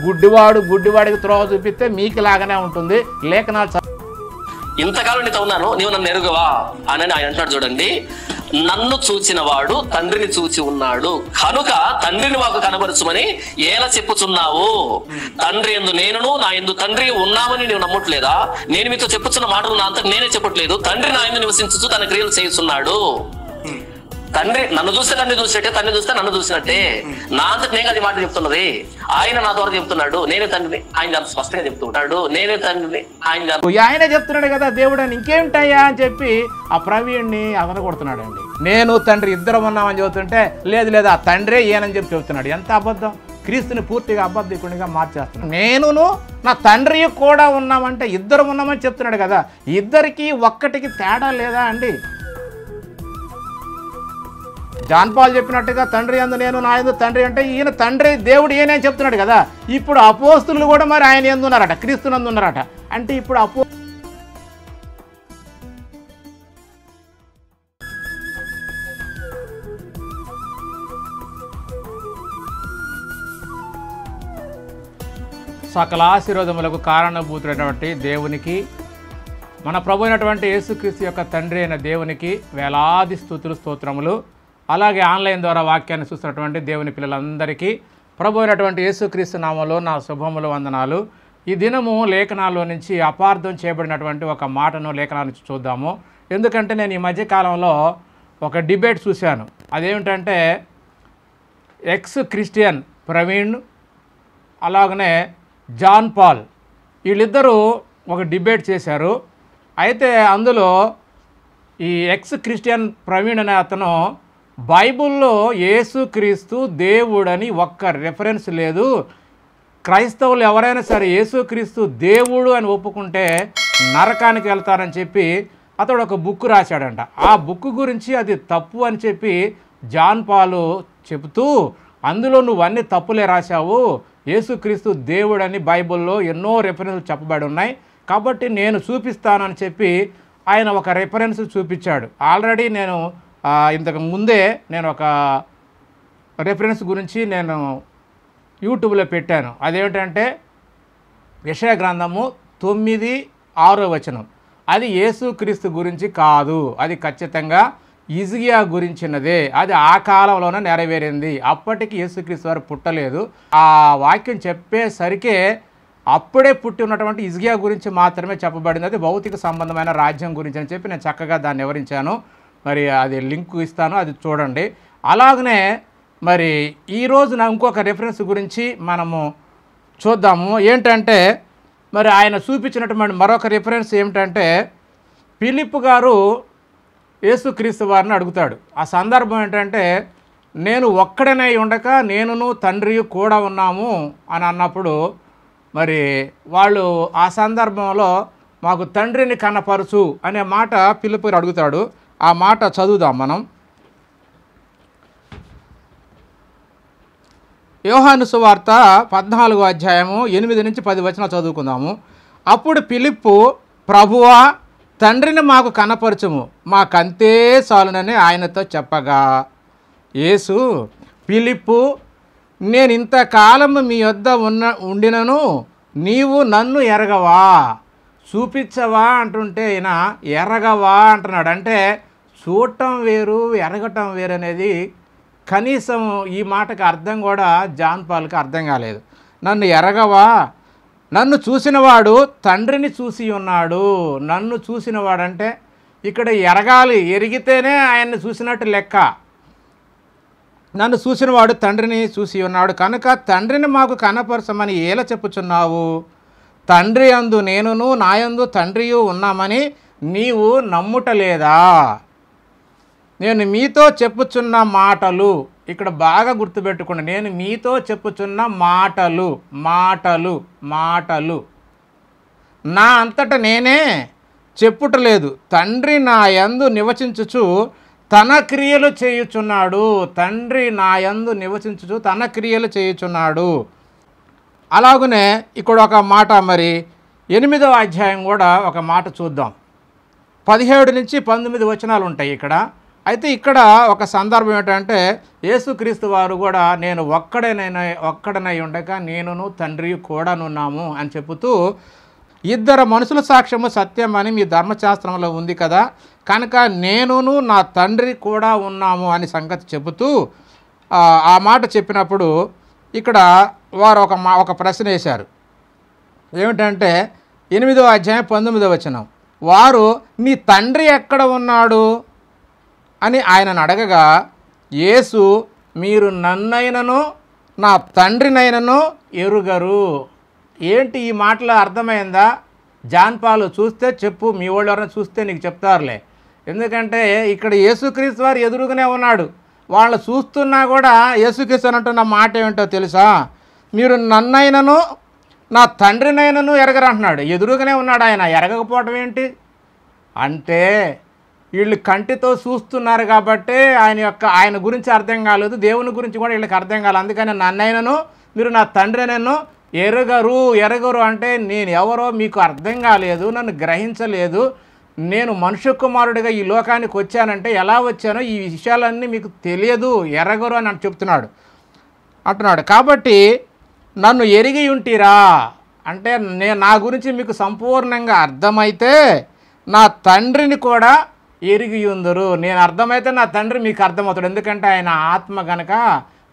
గుడ్డివాడికి త్రోవ చూపిస్తే మీకు లాగానే ఉంటుంది. లేఖనాలు ఇంతకాలం నీతో ఉన్నాను, నీవు నన్ను ఎరుగవా అని ఆయన అంటాడు. చూడండి, నన్ను చూచిన వాడు తండ్రిని చూచి ఉన్నాడు కనుక తండ్రిని మాకు కనబరచుమని ఎలా చెప్పుచున్నావు? తండ్రి యందు నేనును నా యందు తండ్రి ఉన్నామని నీవు నమ్మట్లేదా? నేను మీతో చెప్పుచున్న మాటలు నా అంతటి నేనే చెప్పట్లేదు. తండ్రి నా యందు నివసించుచు తన క్రియలు చేస్తున్నాడు. తండ్రి నన్ను చూస్తే తండ్రి చూసినట్టే, తండ్రి చూస్తే నన్ను చూసినట్టే. నా అంతటి నేను అది మాట చెప్తున్నది. ఆయన నా ద్వారా చెప్తున్నాడు, నేనే తండ్రిని. ఆయన స్పష్టంగా చెప్తుంటాడు, నేనే తండ్రిని. ఆయనే చెప్తున్నాడు కదా దేవుడు అని, ఇంకేమిటాయా అని చెప్పి ఆ ప్రవీణ్ని అదనగొడుతున్నాడండి. నేను తండ్రి ఇద్దరం ఉన్నామని చెబుతుంటే లేదు ఆ తండ్రే ఈయనని చెప్పి చెబుతున్నాడు. ఎంత అబద్ధం! క్రీస్తుని పూర్తిగా అబద్ధికునిగా మార్చేస్తున్నాడు. నేనును నా తండ్రి కూడా ఉన్నామంటే ఇద్దరు ఉన్నామని చెప్తున్నాడు కదా. ఇద్దరికి ఒక్కటికి తేడా లేదా అండి? జాన్ పాల్ చెప్పినట్టుగా తండ్రి యందు నేను నా యందు తండ్రి అంటే ఈయన తండ్రి దేవుడు ఈయనే చెప్తున్నాడు కదా. ఇప్పుడు అపోస్తులు కూడా మరి ఆయన యందు ఉన్నారట, క్రీస్తునందు ఉన్నారట. అంటే ఇప్పుడు సకల ఆశీర్వాదములకు కారణభూతుడైనటువంటి దేవునికి, మన ప్రభు అయినటువంటి యేసుక్రీస్తు యొక్క తండ్రి అయిన దేవునికి వేలాది స్తుతులు స్తోత్రములు. అలాగే ఆన్లైన్ ద్వారా వాక్యాన్ని చూస్తున్నటువంటి దేవుని పిల్లలందరికీ ప్రభు అయినటువంటి యేసుక్రీస్తు నామములో నా శుభములు, వందనాలు. ఈ దినము లేఖనాల్లో నుంచి అపార్థం చేయబడినటువంటి ఒక మాటను లేఖనాల నుంచి చూద్దాము. ఎందుకంటే నేను ఈ మధ్యకాలంలో ఒక డిబేట్ చూశాను. అదేమిటంటే ఎక్స్ క్రిస్టియన్ ప్రవీణ్ అలాగనే జాన్ పాల్ వీళ్ళిద్దరూ ఒక డిబేట్ చేశారు. అయితే అందులో ఈ ఎక్స్ క్రిస్టియన్ ప్రవీణ్ అనే అతను బైబిల్లో యేసుక్రీస్తు దేవుడని ఒక్క రెఫరెన్స్ లేదు, క్రైస్తవులు ఎవరైనా సరే యేసుక్రీస్తు దేవుడు అని ఒప్పుకుంటే నరకానికి వెళ్తారని చెప్పి అతడు ఒక బుక్ రాశాడంట. ఆ బుక్ గురించి అది తప్పు అని చెప్పి జాన్ పాలు చెబుతూ, అందులో నువ్వు అన్ని తప్పులే రాశావు, యేసుక్రీస్తు దేవుడని బైబిల్లో ఎన్నో రెఫరెన్స్లు చెప్పబడి ఉన్నాయి, కాబట్టి నేను చూపిస్తానని చెప్పి ఆయన ఒక రెఫరెన్స్ చూపించాడు. ఆల్రెడీ నేను ఇంతకు ముందే నేను ఒక రెఫరెన్స్ గురించి నేను యూట్యూబ్లో పెట్టాను. అదేమిటంటే యెషయా గ్రంథము 9:6 అది యేసుక్రీస్తు గురించి కాదు, అది ఖచ్చితంగా హిజ్కియా గురించినదే. అది ఆ కాలంలోనే నెరవేరింది, అప్పటికి యేసుక్రీస్తు వారు పుట్టలేదు. ఆ వాక్యం చెప్పేసరికే అప్పుడే పుట్టి ఉన్నటువంటి హిజ్కియా గురించి మాత్రమే చెప్పబడింది. అది భౌతిక సంబంధమైన రాజ్యం గురించి అని చెప్పి నేను చక్కగా దాన్ని వివరించాను. మరి అది లింక్ ఇస్తాను, అది చూడండి. అలాగనే మరి ఈరోజు నా ఇంకొక రెఫరెన్స్ గురించి మనము చూద్దాము. ఏంటంటే మరి ఆయన చూపించినటువంటి మరొక రెఫరెన్స్ ఏమిటంటే ఫిలిప్ గారు యేసుక్రీస్తు వారిని అడుగుతాడు. ఆ సందర్భం ఏంటంటే నేను ఒక్కడనే ఉండక నేనును తండ్రి కూడా ఉన్నాము అని అన్నప్పుడు మరి వాళ్ళు ఆ సందర్భంలో మాకు తండ్రిని కనపరచు అనే మాట ఫిలిప్ గారు అడుగుతాడు. ఆ మాట చదువుదాం మనం. యోహాను సువార్త 14:8-10 చదువుకుందాము. అప్పుడు ఫిలిప్పు, ప్రభువా తండ్రిని మాకు కనపరచుము, మాకంతే చాలునని ఆయనతో చెప్పగా, యేసు ఫిలిప్పు, నేను ఇంతకాలం మీ వద్ద ఉండినను నీవు నన్ను ఎరగవా, చూపించవా అంటుంటే ఈయన ఎరగవా అంటున్నాడు. అంటే చూడటం వేరు, ఎరగటం వేరు అనేది కనీసం ఈ మాటకు అర్థం కూడా జాన్ పాల్కి అర్థం కాలేదు. నన్ను ఎరగవా, నన్ను చూసినవాడు తండ్రిని చూసి ఉన్నాడు. నన్ను చూసినవాడంటే ఇక్కడ ఎరగాలి, ఎరిగితేనే ఆయన్ని చూసినట్టు లెక్క. నన్ను చూసినవాడు తండ్రిని చూసి ఉన్నాడు కనుక తండ్రిని మాకు కనపరచమని ఎలా చెప్పుచున్నావు? తండ్రి యందు నేనును నా యందు తండ్రియు ఉన్నామని నీవు నమ్ముటలేదా? నేను మీతో చెప్పుచున్న మాటలు, ఇక్కడ బాగా గుర్తుపెట్టుకోండి, నేను మీతో చెప్పుచున్న మాటలు మాటలు మాటలు నా అంతట నేనే చెప్పుటలేదు, తండ్రి నా యందు నివసించుచు తన క్రియలు చేయుచున్నాడు. తండ్రి నా యందు నివసించుచు తన క్రియలు చేయుచున్నాడు. అలాగనే ఇక్కడ ఒక మాట, మరి 8వ అధ్యాయం కూడా ఒక మాట చూద్దాం. 17-19 వచనాలు ఉంటాయి ఇక్కడ. అయితే ఇక్కడ ఒక సందర్భం ఏంటంటే యేసుక్రీస్తు వారు కూడా నేను ఒక్కడనై ఉండక నేనును తండ్రి కూడానున్నాము అని చెబుతూ ఇద్దరు మనుషుల సాక్ష్యము సత్యం అని మీ ధర్మశాస్త్రంలో ఉంది కదా, కనుక నేనును నా తండ్రి కూడా ఉన్నాము అని సంగతి చెబుతూ ఆ మాట చెప్పినప్పుడు ఇక్కడ వారు ఒక ప్రశ్న వేశారు. ఏమిటంటే 8వ అధ్యాయం 19వ వచనం, వారు నీ తండ్రి ఎక్కడ ఉన్నాడు అని ఆయనను అడగగా యేసు మీరు నన్నైనను నా తండ్రినైనను ఎరుగరు. ఏంటి ఈ మాటలో అర్థమైందా? జాన్ పాలు చూస్తే చెప్పు, మీ వాళ్ళు ఎవరైనా చూస్తే నీకు చెప్తారులే. ఎందుకంటే ఇక్కడ యేసుక్రీస్తు వారు ఎదురుగానే ఉన్నాడు. వాళ్ళు చూస్తున్నా కూడా యేసుక్రీస్తు అని అంటున్న మాట ఏమిటో తెలుసా? మీరు నన్నైనను నా తండ్రినైనను ఎరగరు అంటున్నాడు. ఎదురుగానే ఉన్నాడు ఆయన, ఎరగకపోవటం ఏంటి అంటే వీళ్ళు కంటితో చూస్తున్నారు కాబట్టి ఆయన గురించి అర్థం కాలేదు, దేవుని గురించి కూడా వీళ్ళకి అర్థం కాలేదు. అందుకని నన్నైనను మీరు నా తండ్రినైనను ఎరగరు అంటే నేను ఎవరో మీకు అర్థం కాలేదు, నన్ను గ్రహించలేదు, నేను మనుష్య కుమారుడిగా ఈ లోకానికి వచ్చానంటే ఎలా వచ్చానో ఈ విషయాలన్నీ మీకు తెలియదు, ఎరగరు అని అంటున్నాడు. కాబట్టి నన్ను ఎరిగి ఉంటిరా అంటే నా గురించి మీకు సంపూర్ణంగా అర్థమైతే నా తండ్రిని కూడా ఎరిగి ఉందరు. నేను అర్థమైతే నా తండ్రి మీకు అర్థమవుతాడు. ఎందుకంటే ఆయన ఆత్మ కనుక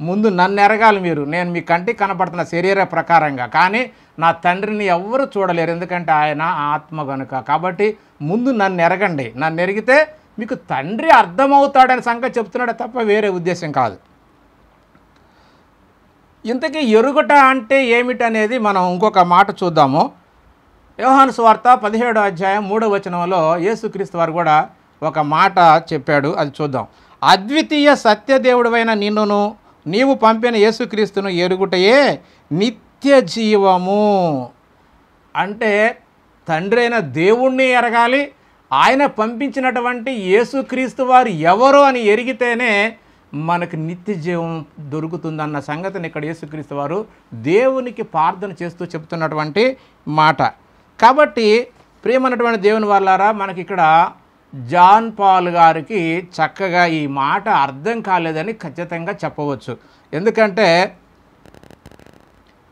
ముందు నన్ను ఎరగాలి మీరు. నేను మీ కంటికి కనపడుతున్న శరీర ప్రకారంగా, కానీ నా తండ్రిని ఎవ్వరు చూడలేరు ఎందుకంటే ఆయన ఆత్మ కనుక. కాబట్టి ముందు నన్ను ఎరగండి, నన్ను ఎరిగితే మీకు తండ్రి అర్థమవుతాడని సంగతి చెప్తున్నాడు తప్ప వేరే ఉద్దేశం కాదు. ఇంతకీ ఎరుగుట అంటే ఏమిటనేది మనం ఇంకొక మాట చూద్దాము. యోహాను సువార్త 17వ అధ్యాయం 3వ వచనంలో యేసుక్రీస్తు వారు కూడా ఒక మాట చెప్పాడు, అది చూద్దాం. అద్వితీయ సత్యదేవుడైన నిన్నును నీవు పంపిన యేసుక్రీస్తును ఎరుగుటయే నిత్య జీవము. అంటే తండ్రి అయిన దేవుణ్ణి ఎరగాలి, ఆయన పంపించినటువంటి యేసుక్రీస్తు వారు ఎవరు అని ఎరిగితేనే మనకు నిత్య జీవం దొరుకుతుందన్న సంగతిని ఇక్కడ యేసుక్రీస్తు వారు దేవునికి ప్రార్థన చేస్తూ చెప్తున్నటువంటి మాట. కాబట్టి ప్రియమైనటువంటి దేవుని వాళ్ళారా, మనకి ఇక్కడ జాన్ పాల్ గారికి చక్కగా ఈ మాట అర్థం కాలేదని ఖచ్చితంగా చెప్పవచ్చు. ఎందుకంటే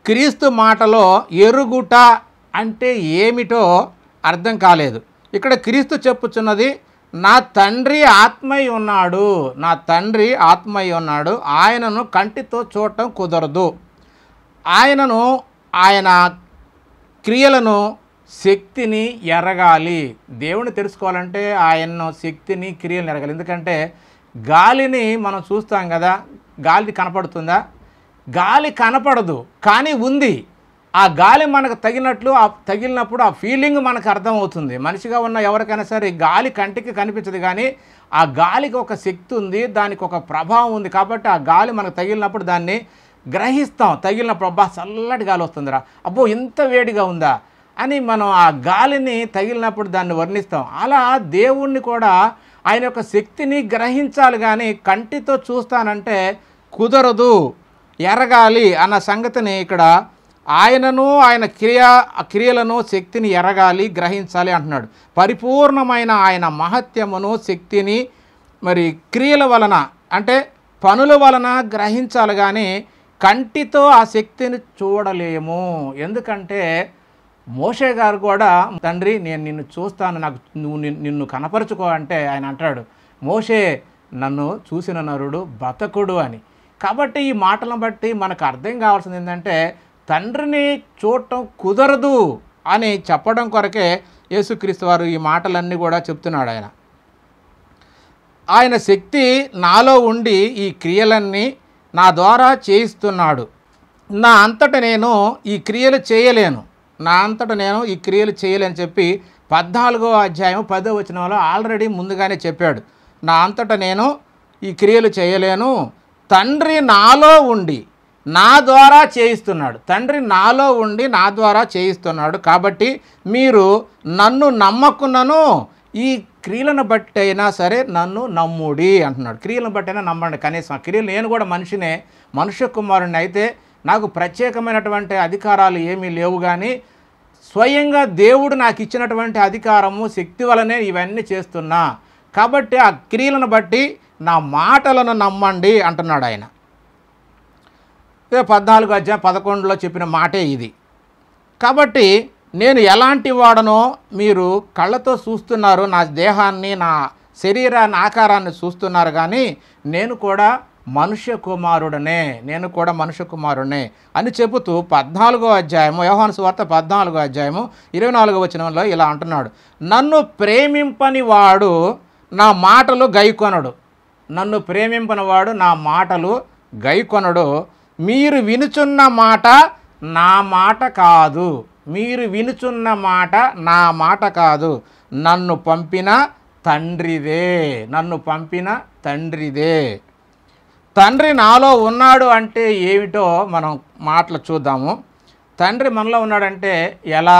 క్రీస్తు మాటలో ఎరుగుట అంటే ఏమిటో అర్థం కాలేదు. ఇక్కడ క్రీస్తు చెప్పుచున్నది నా తండ్రి ఆత్మై ఉన్నాడు, నా తండ్రి ఆత్మై ఉన్నాడు, ఆయనను కంటితో చూడటం కుదరదు, ఆయన క్రియలను శక్తిని ఎరగాలి. దేవుని తెలుసుకోవాలంటే ఆయన శక్తిని క్రియలను ఎరగాలి. ఎందుకంటే గాలిని మనం చూస్తాం కదా, గాలి కనపడుతుందా? గాలి కనపడదు, కానీ ఉంది. ఆ గాలి మనకు తగిలినప్పుడు ఆ ఫీలింగ్ మనకు అర్థమవుతుంది. మనిషిగా ఉన్న ఎవరికైనా సరే గాలి కంటికి కనిపించదు, కానీ ఆ గాలికి ఒక శక్తి ఉంది, దానికి ఒక ప్రభావం ఉంది. కాబట్టి ఆ గాలి మనకు తగిలినప్పుడు దాన్ని గ్రహిస్తాం. తగిలినప్పుడు అబ్బా చల్లటి గాలి వస్తుందిరా, అబ్బో ఇంత వేడిగా ఉందా అని మనం ఆ గాలిని తగిలినప్పుడు దాన్ని వర్ణిస్తాం. అలా దేవుణ్ణి కూడా ఆయన యొక్క శక్తిని గ్రహించాలి, కానీ కంటితో చూస్తానంటే కుదరదు, ఎరగాలి అన్న సంగతిని ఇక్కడ ఆయనను ఆయన క్రియలను శక్తిని ఎరగాలి, గ్రహించాలి అంటున్నాడు. పరిపూర్ణమైన ఆయన మహత్యమును శక్తిని మరి క్రియల వలన అంటే పనుల వలన గ్రహించాలి, కానీ కంటితో ఆ శక్తిని చూడలేము. ఎందుకంటే మోషే గారు కూడా తండ్రి నేను నిన్ను చూస్తాను, నాకు నిన్ను కనపరుచుకో అంటే ఆయన అంటాడు మోషే నన్ను చూసిన నరుడు బతకుడు అని. కాబట్టి ఈ మాటలను బట్టి మనకు అర్థం కావాల్సింది ఏంటంటే తండ్రిని చూడటం కుదరదు అని చెప్పడం కొరకే యేసుక్రీస్తు వారు ఈ మాటలన్నీ కూడా చెప్తున్నాడు. ఆయన శక్తి నాలో ఉండి ఈ క్రియలన్నీ నా ద్వారా చేయిస్తున్నాడు. నా అంతట నేను ఈ క్రియలు చేయలేను, ఈ క్రియలు చేయలేని చెప్పి 14వ అధ్యాయం 10వ వచనంలో ఆల్రెడీ ముందుగానే చెప్పాడు. నా అంతట నేను ఈ క్రియలు చేయలేను, తండ్రి నాలో ఉండి నా ద్వారా చేయిస్తున్నాడు. తండ్రి నాలో ఉండి నా ద్వారా చేయిస్తున్నాడు. కాబట్టి మీరు నన్ను నమ్మకున్నను ఈ క్రియలను బట్టి అయినా సరే నన్ను నమ్ముడి అంటున్నాడు. క్రియలను బట్టి అయినా నమ్మండి. కనీసం క్రియలు నేను కూడా మనిషినే, మనుష్య కుమారుడిని, అయితే నాకు ప్రత్యేకమైనటువంటి అధికారాలు ఏమీ లేవు, కానీ స్వయంగా దేవుడు నాకు ఇచ్చినటువంటి అధికారము శక్తి వలనే ఇవన్నీ చేస్తున్నా. కాబట్టి ఆ క్రియలను బట్టి నా మాటలను నమ్మండి అంటున్నాడు ఆయన. 14:11 చెప్పిన మాటే ఇది. కాబట్టి నేను ఎలాంటి వాడనో మీరు కళ్ళతో చూస్తున్నారు, నా దేహాన్ని, నా శరీరాన్ని, ఆకారాన్ని చూస్తున్నారు, కానీ నేను కూడా మనుష్య కుమారుడనే అని చెబుతూ 14వ అధ్యాయము, యోహాను సువార్త 14వ అధ్యాయము 24వ వచనంలో ఇలా అంటున్నాడు, నన్ను ప్రేమింపని వాడు నా మాటలు గైకొనడు. నన్ను ప్రేమింపని వాడు నా మాటలు గైకొనడు. మీరు వినుచున్న మాట నా మాట కాదు, మీరు వినుచున్న మాట నా మాట కాదు, నన్ను పంపిన తండ్రిదే. తండ్రి నాలో ఉన్నాడు అంటే ఏమిటో మనం మాటలు చూద్దాము. తండ్రి మనలో ఉన్నాడంటే ఎలా?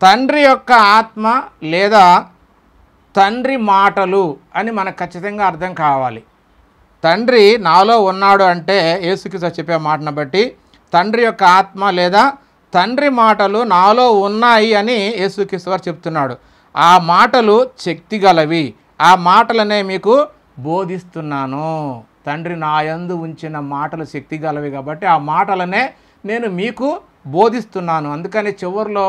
తండ్రి యొక్క ఆత్మ లేదా తండ్రి మాటలు అని మనకు ఖచ్చితంగా అర్థం కావాలి. తండ్రి నాలో ఉన్నాడు అంటే యేసుక్రీస్తు చెప్పే మాటను బట్టి తండ్రి యొక్క ఆత్మ లేదా తండ్రి మాటలు నాలో ఉన్నాయి అని యేసుక్రీస్తు వారు చెప్తున్నాడు. ఆ మాటలు శక్తి గలవి, ఆ మాటలనే మీకు బోధిస్తున్నాను. తండ్రి నా యందు ఉంచిన మాటలు శక్తి గలవి కాబట్టి ఆ మాటలనే నేను మీకు బోధిస్తున్నాను. అందుకని చివరిలో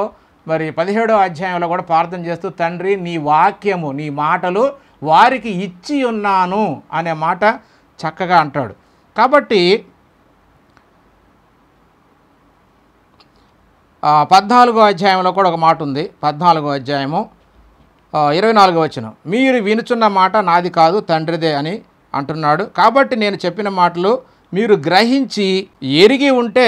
మరి 17వ అధ్యాయంలో కూడా ప్రార్థన చేస్తూ, తండ్రి నీ వాక్యము, నీ మాటలు వారికి ఇచ్చి ఉన్నాను అనే మాట చక్కగా అంటాడు. కాబట్టి 14వ అధ్యాయంలో కూడా ఒక మాట ఉంది. 14వ అధ్యాయము 24వ వచనం, మీరు వినుచున్న మాట నాది కాదు తండ్రిదే అని అంటున్నాడు. కాబట్టి నేను చెప్పిన మాటలు మీరు గ్రహించి ఎరిగి ఉంటే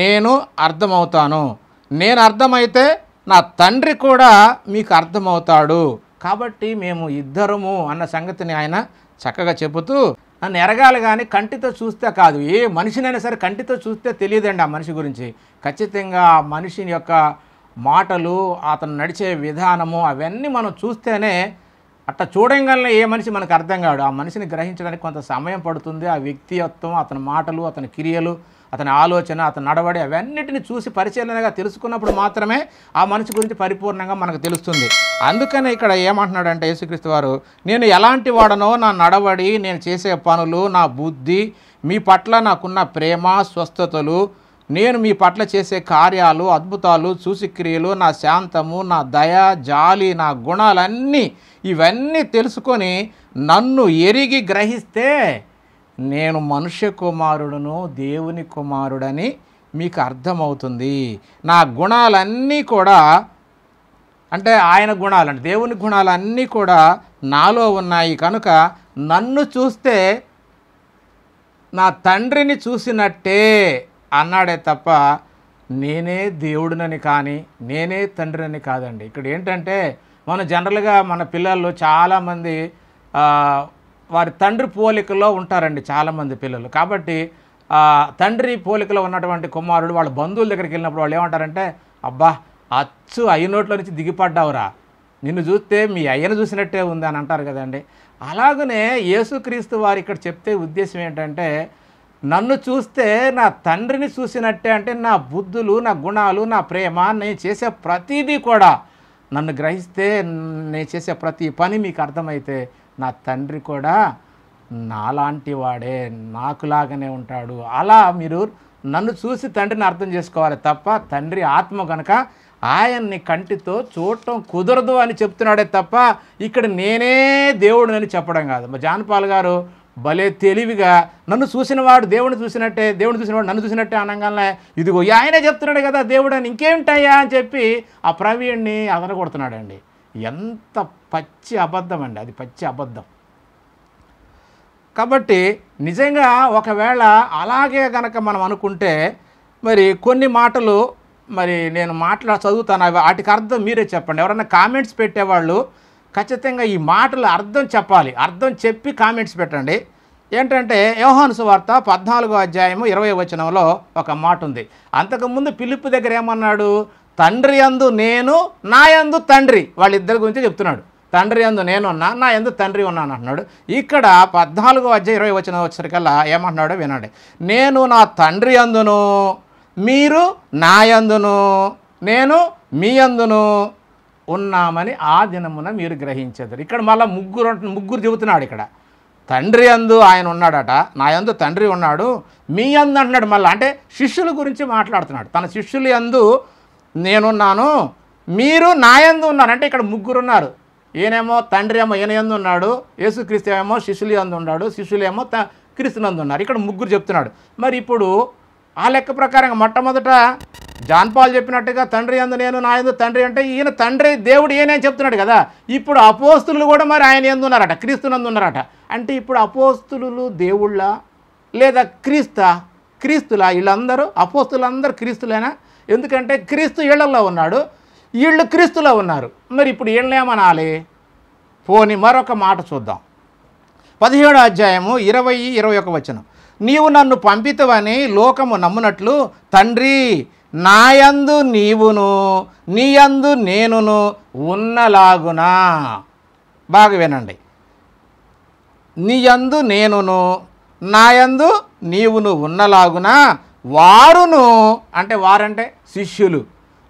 నేను అర్థమవుతాను, నేను అర్థమైతే నా తండ్రి కూడా మీకు అర్థమవుతాడు. కాబట్టి మేము ఇద్దరము అన్న సంగతిని ఆయన చక్కగా చెబుతూ, నన్ను ఎరగాలి కానీ కంటితో చూస్తే కాదు. ఏ మనిషినైనా సరే కంటితో చూస్తే తెలియదండి ఆ మనిషి గురించి. ఖచ్చితంగా ఆ మనిషిని యొక్క మాటలు, అతను నడిచే విధానము అవన్నీ మనం చూస్తేనే, అట్లా చూడంగానే ఏ మనిషి మనకు అర్థం కాడు. ఆ మనిషిని గ్రహించడానికి కొంత సమయం పడుతుంది. ఆ వ్యక్తిత్వం, అతని మాటలు, అతని క్రియలు, అతని ఆలోచన, అతని నడవడి అవన్నిటిని చూసి పరిశీలనగా తెలుసుకున్నప్పుడు మాత్రమే ఆ మనిషి గురించి పరిపూర్ణంగా మనకు తెలుస్తుంది. అందుకనే ఇక్కడ ఏమంటున్నాడంటే యేసుక్రీస్తు వారు, నేను ఎలాంటి వాడనో, నా నడవడి, నేను చేసే పనులు, నా బుద్ధి, మీ పట్ల నాకున్న ప్రేమ, స్వస్థతలు, నేను మీ పట్ల చేసే కార్యాలు, అద్భుతాలు, సూచక్రియలు, నా శాంతము, నా దయ, జాలి, నా గుణాలన్నీ ఇవన్నీ తెలుసుకొని నన్ను ఎరిగి గ్రహిస్తే నేను మనుష్య కుమారుడును, దేవుని కుమారుడని మీకు అర్థమవుతుంది. నా గుణాలన్నీ కూడా, అంటే ఆయన గుణాలు, అంటే దేవుని గుణాలన్నీ కూడా నాలో ఉన్నాయి కనుక నన్ను చూస్తే నా తండ్రిని చూసినట్టే అన్నాడే తప్ప నేనే దేవుడినని కానీ నేనే తండ్రిని కాదండి. ఇక్కడ ఏంటంటే మనం జనరల్గా మన పిల్లలు చాలామంది వారి తండ్రి పోలికలో ఉంటారండి చాలామంది పిల్లలు. కాబట్టి తండ్రి పోలికలో ఉన్నటువంటి కుమారుడు వాళ్ళ బంధువుల దగ్గరికి వెళ్ళినప్పుడు వాళ్ళు ఏమంటారంటే, అబ్బా అచ్చు అయ్యనోట్లో నుంచి దిగిపడ్డావురా, నిన్ను చూస్తే మీ అయ్యను చూసినట్టే ఉంది అని అంటారు కదండి. అలాగనే యేసుక్రీస్తు వారు ఇక్కడ చెప్తే ఉద్దేశం ఏంటంటే, నన్ను చూస్తే నా తండ్రిని చూసినట్టే, అంటే నా బుద్ధులు, నా గుణాలు, నా ప్రేమ, నేను చేసే ప్రతిదీ కూడా నన్ను గ్రహిస్తే, నేను చేసే ప్రతి పని మీకు అర్థమైతే నా తండ్రి కూడా నాలాంటి వాడే, నాకులాగానే ఉంటాడు. అలా మీరు నన్ను చూసి తండ్రిని అర్థం చేసుకోవాలి తప్ప తండ్రి ఆత్మ కనుక ఆయన్ని కంటితో చూడటం కుదరదు అని చెప్తున్నాడే తప్ప ఇక్కడ నేనే దేవుడినని చెప్పడం కాదు. జాన్పాల్ గారు భలే తెలివిగా నన్ను చూసినవాడు దేవుడిని చూసినట్టే, దేవుడిని చూసినవాడు నన్ను చూసినట్టే అనగానే ఇదిగో ఆయనే చెప్తున్నాడు కదా దేవుడు అని, ఇంకేమిటాయా అని చెప్పి ఆ ప్రవీణ్ణి అదనగొడుతున్నాడండి. ఎంత పచ్చి అబద్ధం అండి, అది పచ్చి అబద్ధం. కాబట్టి నిజంగా ఒకవేళ అలాగే కనుక మనం అనుకుంటే మరి కొన్ని మాటలు మరి నేను చదువుతాను, వాటికి అర్థం మీరే చెప్పండి. ఎవరైనా కామెంట్స్ పెట్టేవాళ్ళు ఖచ్చితంగా ఈ మాటలు అర్థం చెప్పాలి, అర్థం చెప్పి కామెంట్స్ పెట్టండి. ఏంటంటే యోహాను సువార్త 14వ అధ్యాయము 20వ వచనంలో ఒక మాట ఉంది. అంతకుముందు ఫిలిప్పు దగ్గర ఏమన్నాడు, తండ్రి యందు నేను, నా యందు తండ్రి, వాళ్ళిద్దరి గురించి చెప్తున్నాడు. తండ్రి యందు నేనున్నా, నా యందు తండ్రి ఉన్నాను అంటున్నాడు. ఇక్కడ 14వ అధ్యాయం 20వ వచనం వచ్చేసరికల్లా ఏమంటున్నాడో వినండి. నేను నా తండ్రి యందును, మీరు నా యందును, నేను మీ యందును ఉన్నామని ఆ దినమున మీరు గ్రహించెదరు. ఇక్కడ మళ్ళీ ముగ్గురు చెబుతున్నాడు. ఇక్కడ తండ్రి యందు ఆయన ఉన్నాడట, నా యందు తండ్రి ఉన్నాడు, మీ యందు అంటున్నాడు. మళ్ళీ అంటే శిష్యుల గురించి మాట్లాడుతున్నాడు. తన శిష్యుల యందు నేనున్నాను, మీరు నా యందు ఉన్నారు. అంటే ఇక్కడ ముగ్గురు ఉన్నారు. ఈయనేమో తండ్రి ఏమో ఈయన యందు ఉన్నాడు, యేసుక్రీస్తు ఏమో శిష్యుల యందు ఉన్నాడు, శిష్యులేమో క్రీస్తునందు ఉన్నారు. ఇక్కడ ముగ్గురు చెప్తున్నాడు. మరి ఇప్పుడు ఆ లెక్క ప్రకారంగా మొట్టమొదట జాన్ పాల్ చెప్పినట్టుగా తండ్రి యందు నేను, నా యందు తండ్రి అంటే ఈయన తండ్రి దేవుడు ఈయనే చెప్తున్నాడు కదా. ఇప్పుడు అపోస్తులు కూడా మరి ఆయన యందు ఉన్నారట, క్రీస్తునందు ఉన్నారట. అంటే ఇప్పుడు అపోస్తులు దేవుళ్ళ లేదా క్రీస్తులా? వీళ్ళందరూ అపోస్తులందరూ క్రీస్తులేనా? ఎందుకంటే క్రీస్తు వీళ్ళల్లో ఉన్నాడు, వీళ్ళు క్రీస్తులో ఉన్నారు. మరి ఇప్పుడు వీళ్ళేమనాలి? పోని మరొక మాట చూద్దాం. 17వ అధ్యాయము 20-21 వచనం. నీవు నన్ను పంపితవని లోకము నమ్మునట్లు తండ్రి నాయందు నీవును నీయందు నేనును ఉన్నలాగునా. బాగా వినండి. నీయందు నేనును నాయందు నీవును ఉన్నలాగున వారును, అంటే వారంటే శిష్యులు,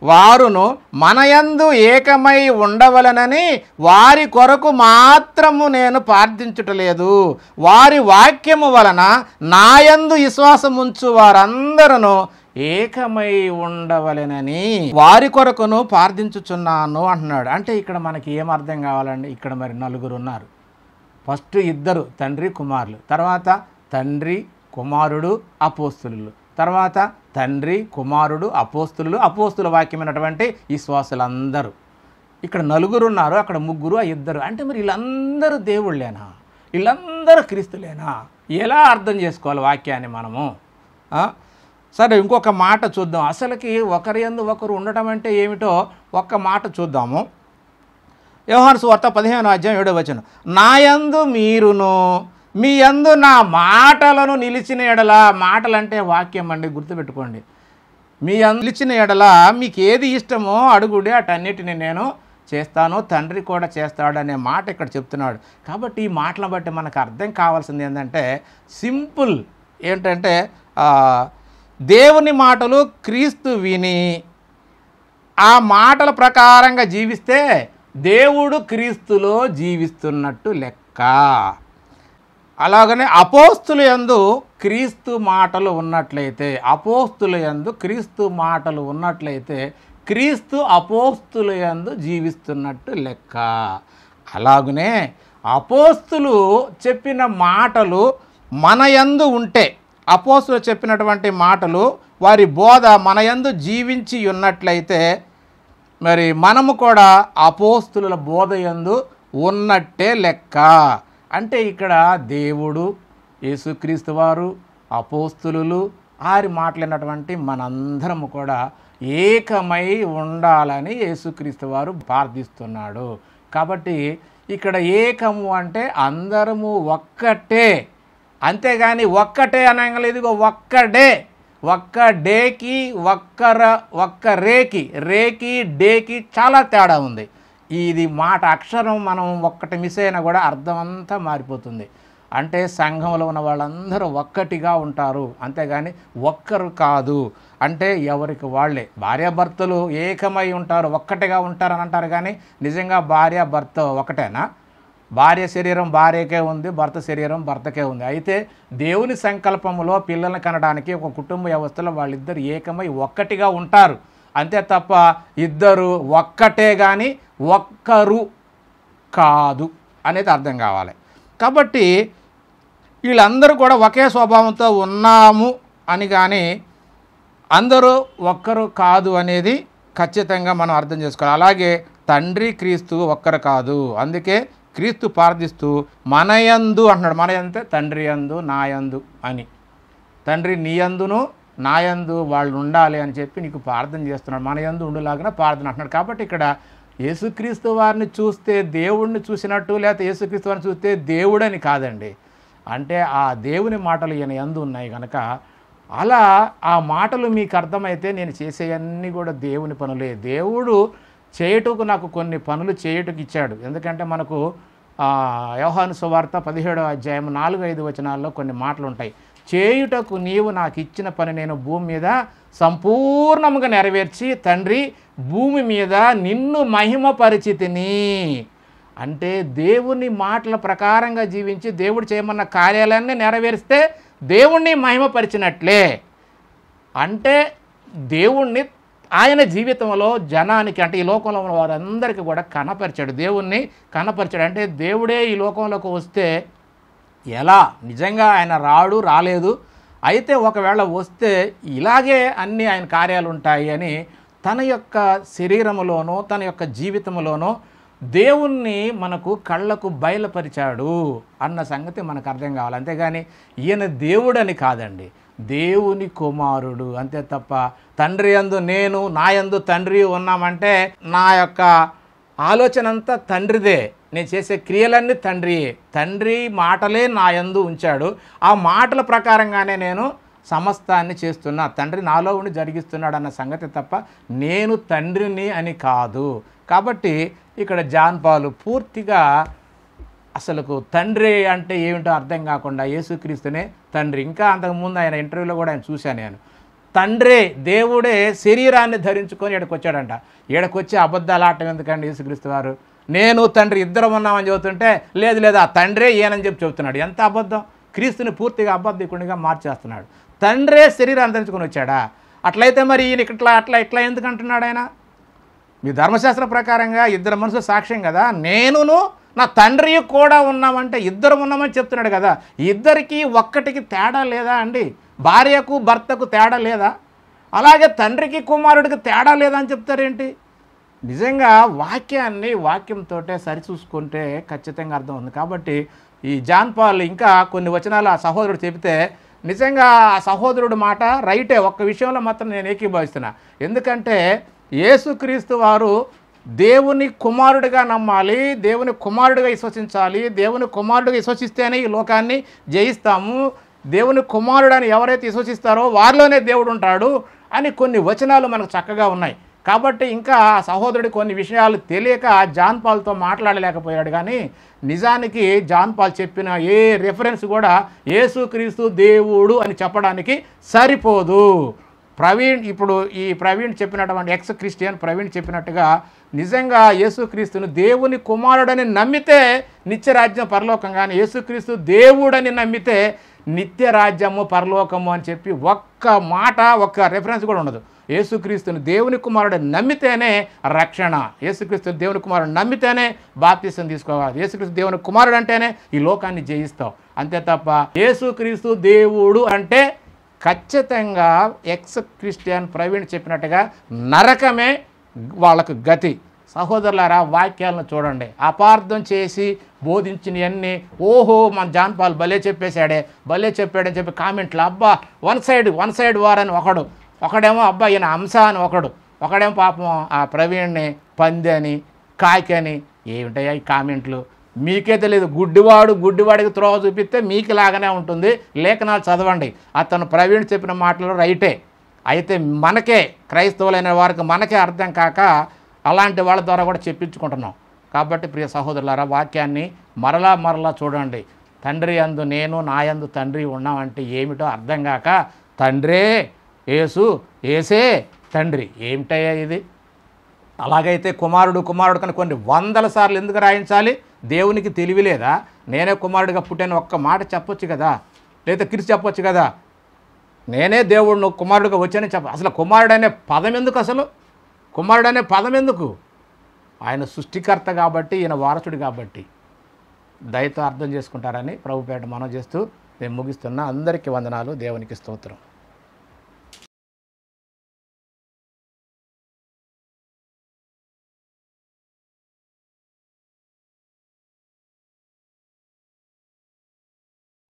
వారును మనయందు ఏకమై ఉండవలనని వారి కొరకు మాత్రము నేను ప్రార్థించుటలేదు. వారి వాక్యము వలన నాయందు విశ్వాసముంచు వారందరూ ఏకమై ఉండవలెనని వారి కొరకును ప్రార్థించుచున్నాను అంటున్నాడు. అంటే ఇక్కడ మనకి ఏం అర్థం కావాలండి? ఇక్కడ మరి నలుగురు ఉన్నారు. ఫస్ట్ ఇద్దరు తండ్రి కుమారులు, తర్వాత తండ్రి కుమారుడు అపోస్తులు, తర్వాత తండ్రి కుమారుడు అపోస్తుల వాక్యమైనటువంటి విశ్వాసులందరూ. ఇక్కడ నలుగురు ఉన్నారు, అక్కడ ముగ్గురు, ఆ ఇద్దరు. అంటే మరి వీళ్ళందరూ దేవుళ్ళేనా? వీళ్ళందరూ క్రీస్తులేనా? ఎలా అర్థం చేసుకోవాలి వాక్యాన్ని మనము? సరే, ఇంకొక మాట చూద్దాం. అసలుకి ఒకరి యందు ఒకరు ఉండటం అంటే ఏమిటో ఒక్క మాట చూద్దాము. యోహాను సువార్త 15వ అధ్యాయం 7వ వచనం. నా యందు మీరును మీ యందు నా మాటలను నిలిచిన ఎడల, మాటలంటే వాక్యం అండి, గుర్తుపెట్టుకోండి. మీ యందు నిలిచిన ఎడల మీకు ఏది ఇష్టమో అడుగుడే, అటన్నిటిని నేను చేస్తాను, తండ్రి కూడా చేస్తాడు అనే మాట ఇక్కడ చెప్తున్నాడు. కాబట్టి ఈ మాటలను బట్టి మనకు అర్థం కావాల్సింది ఏంటంటే సింపుల్ ఏంటంటే దేవుని మాటలు క్రీస్తు విని ఆ మాటల ప్రకారంగా జీవిస్తే దేవుడు క్రీస్తులో జీవిస్తున్నట్టు లెక్క. అలాగనే అపోస్తుల యందు క్రీస్తు మాటలు ఉన్నట్లయితే, క్రీస్తు అపోస్తుల యందు జీవిస్తున్నట్టు లెక్క. అలాగనే అపోస్తులు చెప్పిన మాటలు మన యందు ఉంటే, అపోస్తులు చెప్పినటువంటి మాటలు వారి బోధ మన యందు జీవించి ఉన్నట్లయితే మరి మనము కూడా అపోస్తుల బోధ యందు ఉన్నట్టే లెక్క. అంటే ఇక్కడ దేవుడు, యేసుక్రీస్తు వారు, అపోస్తులు ఆరి మాట్లాడినటువంటి మనందరము కూడా ఏకమై ఉండాలని యేసుక్రీస్తు వారు ప్రార్థిస్తున్నాడు. కాబట్టి ఇక్కడ ఏకము అంటే అందరము ఒక్కటే, అంతేగాని ఒక్కటే అనగలేదు. ఒక్క డేకి ఒక్క రేకి డేకి చాలా తేడా ఉంది. ఇది మాట అక్షరం మనం ఒక్కటి మిస్ అయినా కూడా అర్థం అంతా మారిపోతుంది. అంటే సంఘంలో ఉన్న వాళ్ళందరూ ఒక్కటిగా ఉంటారు, అంతేగాని ఒక్కరు కాదు. అంటే ఎవరికి వాళ్ళే, భార్యాభర్తలు ఏకమై ఉంటారు, ఒక్కటిగా ఉంటారని అంటారు. కానీ నిజంగా భార్యాభర్త ఒకటేనా? భార్య శరీరం భార్యకే ఉంది, భర్త శరీరం భర్తకే ఉంది. అయితే దేవుని సంకల్పంలో పిల్లల్ని కనడానికి ఒక కుటుంబ వ్యవస్థలో వాళ్ళిద్దరు ఏకమై ఒక్కటిగా ఉంటారు, అంతే తప్ప ఇద్దరు ఒక్కటే కానీ ఒక్కరు కాదు అనేది అర్థం కావాలి. కాబట్టి వీళ్ళందరూ కూడా ఒకే స్వభావంతో ఉన్నాము అని కానీ అందరూ ఒక్కరు కాదు అనేది ఖచ్చితంగా మనం అర్థం చేసుకోవాలి. అలాగే తండ్రి క్రీస్తు ఒక్కరు కాదు. అందుకే క్రీస్తు ప్రార్థిస్తూ మనయందు అంటున్నాడు. మనయంతే తండ్రి యందు నాయందు అని, తండ్రి నీయందును నాయందు వాళ్ళు ఉండాలి అని చెప్పి నీకు ప్రార్థన చేస్తున్నాడు. మనయందు ఉండులాగా ప్రార్థన అంటున్నాడు. కాబట్టి ఇక్కడ యేసుక్రీస్తు వారిని చూస్తే దేవుడిని చూసినట్టు, లేకపోతే యేసుక్రీస్తు వారిని చూస్తే దేవుడని కాదండి. అంటే ఆ దేవుని మాటలు ఈయన యందు ఉన్నాయి కనుక అలా ఆ మాటలు మీకు అర్థమైతే నేను చేసేవన్నీ కూడా దేవుని పనులే. దేవుడు చేయుటకు నాకు కొన్ని పనులు చేయుటకు ఇచ్చాడు. ఎందుకంటే మనకు యోహాను సువార్త 17వ అధ్యాయం 4-5 వచనాల్లో కొన్ని మాటలు ఉంటాయి. చేయుటకు నీవు నాకు ఇచ్చిన పని నేను భూమి మీద సంపూర్ణంగా నెరవేర్చి తండ్రి భూమి మీద నిన్ను మహిమపరిచితిని. అంటే దేవుని మాటల ప్రకారంగా జీవించి దేవుడు చేయమన్న కార్యాలన్నీ నెరవేరిస్తే దేవుణ్ణి మహిమపరిచినట్లే. అంటే దేవుణ్ణి ఆయన జీవితంలో జనానికి, అంటే ఈ లోకంలో ఉన్న వారందరికీ కూడా కనపరిచాడు, దేవుణ్ణి కనపరిచాడు. అంటే దేవుడే ఈ లోకంలోకి వస్తే ఎలా, నిజంగా ఆయన రాలేదు, అయితే ఒకవేళ వస్తే ఇలాగే అన్ని ఆయన కార్యాలు ఉంటాయి అని తన యొక్క శరీరములోనో తన యొక్క జీవితంలోనో దేవుణ్ణి మనకు కళ్ళకు బయలుపరిచాడు అన్న సంగతి మనకు అర్థం కావాలి. అంతేగాని ఈయన దేవుడని కాదండి, దేవుని కుమారుడు అంతే తప్ప తండ్రి యందు నేను, నా యందు తండ్రి ఉన్నామంటే నా యొక్క ఆలోచన అంతా తండ్రిదే, నేను చేసే క్రియలన్నీ తండ్రి మాటలే నా యందు ఉంచాడు, ఆ మాటల ప్రకారంగానే నేను సమస్తాన్ని చేస్తున్నా, తండ్రి నాలో ఉండి జరిగిస్తున్నాడు అన్న సంగతి తప్ప నేను తండ్రిని అని కాదు. కాబట్టి ఇక్కడ జాన్ పాల్ పూర్తిగా అసలుకు తండ్రి అంటే ఏమిటో అర్థం కాకుండా యేసుక్రీస్తునే తండ్రి. ఇంకా అంతకుముందు ఆయన ఇంటర్వ్యూలో కూడా ఆయన చూశాను నేను, తండ్రే దేవుడే శరీరాన్ని ధరించుకొని ఇక్కడికి వచ్చాడంట. ఇక్కడికి వచ్చి అబద్ధాలు ఆడటం ఎందుకండి? యేసుక్రీస్తు వారు నేను తండ్రి ఇద్దరం ఉన్నామని చెబుతుంటే లేదు ఆ తండ్రే ఈయనని చెబుతున్నాడు. ఎంత అబద్ధం! క్రీస్తుని పూర్తిగా అబద్ధికుడిగా మార్చేస్తున్నాడు. తండ్రే శరీరాన్ని ధరించుకొని వచ్చాడా? అట్లయితే మరి ఈయన ఇట్లా ఎందుకు అంటున్నాడు ఆయన? మీ ధర్మశాస్త్ర ప్రకారంగా ఇద్దరు మనుషులు సాక్ష్యం కదా, నేనును నా తండ్రి కూడా ఉన్నామంటే ఇద్దరు ఉన్నామని చెప్తున్నాడు కదా. ఇద్దరికి ఒక్కటికి తేడా లేదా అండి? భార్యకు భర్తకు తేడా లేదా? అలాగే తండ్రికి కుమారుడికి తేడా లేదా అని చెప్తారేంటి? నిజంగా వాక్యంతో సరిచూసుకుంటే ఖచ్చితంగా అర్థం ఉంది. కాబట్టి ఈ జాన్ పాల్ ఇంకా కొన్ని వచనాలు ఆ సహోదరుడు చెబితే నిజంగా ఆ సహోదరుడు మాట రైటే. ఒక్క విషయంలో మాత్రం నేను ఏకీభవిస్తున్నా. ఎందుకంటే యేసుక్రీస్తు వారు దేవుని కుమారుడిగా నమ్మాలి, దేవుని కుమారుడిగా విశ్వసించాలి, దేవుని కుమారుడిగా విశ్వసిస్తేనే ఈ లోకాన్ని జయిస్తాము, దేవుని కుమారుడని ఎవరైతే విశ్వసిస్తారో వారిలోనే దేవుడు ఉంటాడు అని కొన్ని వచనాలు మనకు చక్కగా ఉన్నాయి. కాబట్టి ఇంకా సహోదరుడి కొన్ని విషయాలు తెలియక జాన్ పాల్తో మాట్లాడలేకపోయాడు. కానీ నిజానికి జాన్ పాల్ చెప్పిన ఏ రెఫరెన్స్ కూడా యేసుక్రీస్తు దేవుడు అని చెప్పడానికి సరిపోదు. ప్రవీణ్ చెప్పినటువంటి ఎక్స్ క్రిస్టియన్ ప్రవీణ్ చెప్పినట్టుగా నిజంగా యేసుక్రీస్తును దేవుని కుమారుడని నమ్మితే నిత్యరాజ్యం పరలోకం, కానీ యేసుక్రీస్తు దేవుడని నమ్మితే నిత్యరాజ్యము పరలోకము అని చెప్పి ఒక్క రెఫరెన్స్ కూడా ఉండదు. యేసుక్రీస్తుని దేవుని కుమారుడని నమ్మితేనే రక్షణ, యేసుక్రీస్తు దేవుని కుమారుడు నమ్మితేనే బాప్తిసం తీసుకోవాలి, యేసుక్రీస్తు దేవుని కుమారుడు అంటేనే ఈ లోకాన్ని జయిస్తావు. అంతే తప్ప యేసుక్రీస్తు దేవుడు అంటే ఖచ్చితంగా ఎక్స్ క్రిస్టియన్ ప్రవీణ్ చెప్పినట్టుగా నరకమే వాళ్ళకు గతి. సహోదరులారా, వాక్యాలను చూడండి. అపార్థం చేసి బోధించినవన్నీ ఓహో మన జాన్ పాల్ భలే చెప్పాడని చెప్పి కామెంట్లు, అబ్బా వన్ సైడ్ వార్ అని ఒకడేమో అబ్బా ఈయన అంశ అని ఒకడేమో పాపం ఆ ప్రవీణ్ని పంది అని కాకి అని. ఏమిటయ్యా ఈ కామెంట్లు? మీకే తెలియదు. గుడ్డివాడికి త్రోవ చూపిస్తే మీకు లాగానే ఉంటుంది. లేఖనాలు చదవండి. అతను ప్రవీణ్ చెప్పిన మాటలు రైటే, అయితే మనకే క్రైస్తవులైన వారికి మనకే అర్థం కాక అలాంటి వాళ్ళ ద్వారా కూడా చెప్పించుకుంటున్నాం. కాబట్టి ప్రియ సహోదరులారా, వాక్యాన్ని మరలా చూడండి. తండ్రి యందు నేను, నా యందు తండ్రి ఉన్నామంటే ఏమిటో అర్థం కాక తండ్రే ఏసే తండ్రి, ఏమిటయ్యా ఇది? అలాగైతే కుమారుడు కని కొన్ని వందల సార్లు ఎందుకు రాయించాలి? దేవునికి తెలివి లేదా? నేనే కుమారుడిగా పుట్టాను ఒక్క మాట చెప్పొచ్చు కదా, లేదా క్రీస్తు చెప్పొచ్చు కదా, నేనే దేవుడు కుమారుడిగా వచ్చానని అసలు కుమారుడనే పదం ఎందుకు? ఆయన సృష్టికర్త కాబట్టి, ఈయన వారసుడు కాబట్టి. దయతో అర్థం చేసుకుంటారని ప్రభుపేట మనం చేస్తూ నేను ముగిస్తున్నా. అందరికీ వందనాలు. దేవునికి స్తోత్రం.